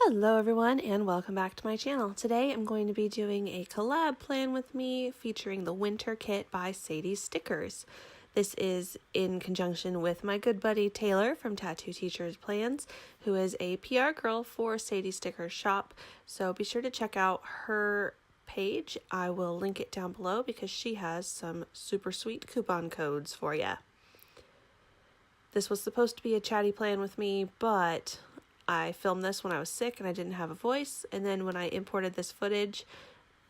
Hello everyone and welcome back to my channel. Today I'm going to be doing a collab plan with me featuring the winter kit by Sadie Stickers. This is in conjunction with my good buddy Taylor from TattooedTeacherPlans, who is a PR girl for Sadie Stickers shop. So be sure to check out her page. I will link it down below because she has some super sweet coupon codes for you. This was supposed to be a chatty plan with me, but I filmed this when I was sick and I didn't have a voice, and then when I imported this footage,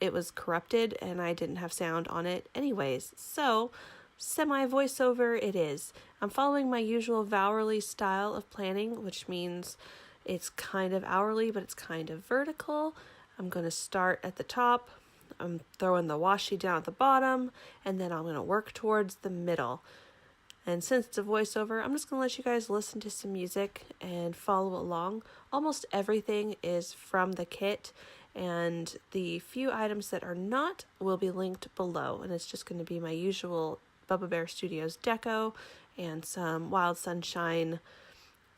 it was corrupted and I didn't have sound on it anyways. So, semi-voiceover it is. I'm following my usual hourly style of planning, which means it's kind of hourly, but it's kind of vertical. I'm going to start at the top. I'm throwing the washi down at the bottom, and then I'm going to work towards the middle. And since it's a voiceover, I'm just going to let you guys listen to some music and follow along. Almost everything is from the kit, and the few items that are not will be linked below. And it's just going to be my usual Bubba Bear Studios deco and some Wild Sunshine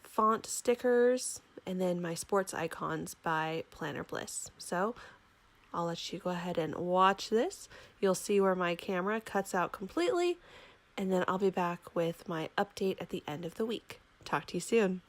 font stickers, and then my sports icons by Planner Bliss. So I'll let you go ahead and watch this. You'll see where my camera cuts out completely, and then I'll be back with my update at the end of the week. Talk to you soon.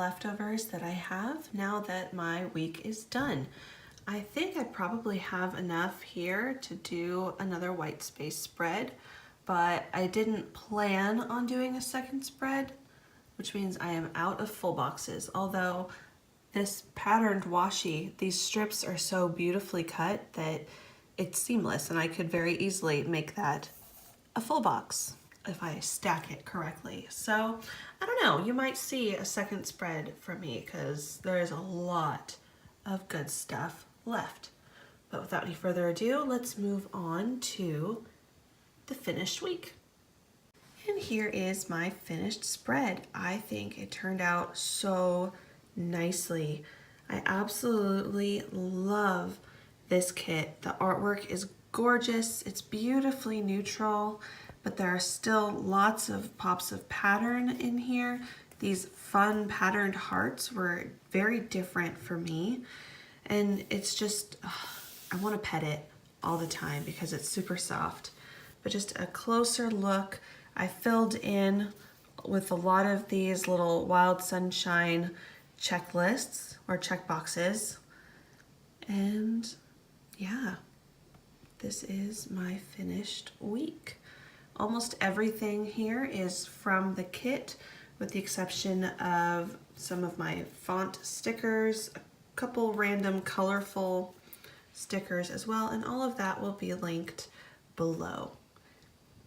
leftovers that I have now that my week is done. I think I probably have enough here to do another white space spread, but I didn't plan on doing a second spread, which means I am out of full boxes. Although this patterned washi, these strips are so beautifully cut that it's seamless, and I could very easily make that a full box if I stack it correctly. So I don't know, you might see a second spread from me because there is a lot of good stuff left. But without any further ado, let's move on to the finished week. And here is my finished spread. I think it turned out so nicely. I absolutely love this kit. The artwork is gorgeous. It's beautifully neutral, but there are still lots of pops of pattern in here. These fun patterned hearts were very different for me. And it's just, I want to pet it all the time because it's super soft. But just a closer look, I filled in with a lot of these little Wild Sunshine checklists or checkboxes. And yeah, this is my finished week. Almost everything here is from the kit, with the exception of some of my font stickers, a couple random colorful stickers as well, and all of that will be linked below.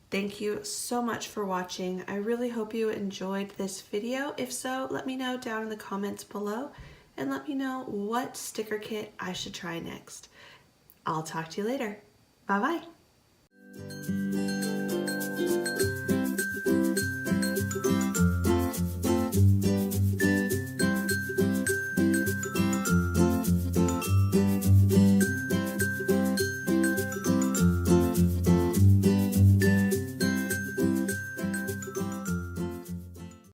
Thank you so much for watching. I really hope you enjoyed this video. If so, let me know down in the comments below and let me know what sticker kit I should try next. I'll talk to you later. Bye-bye.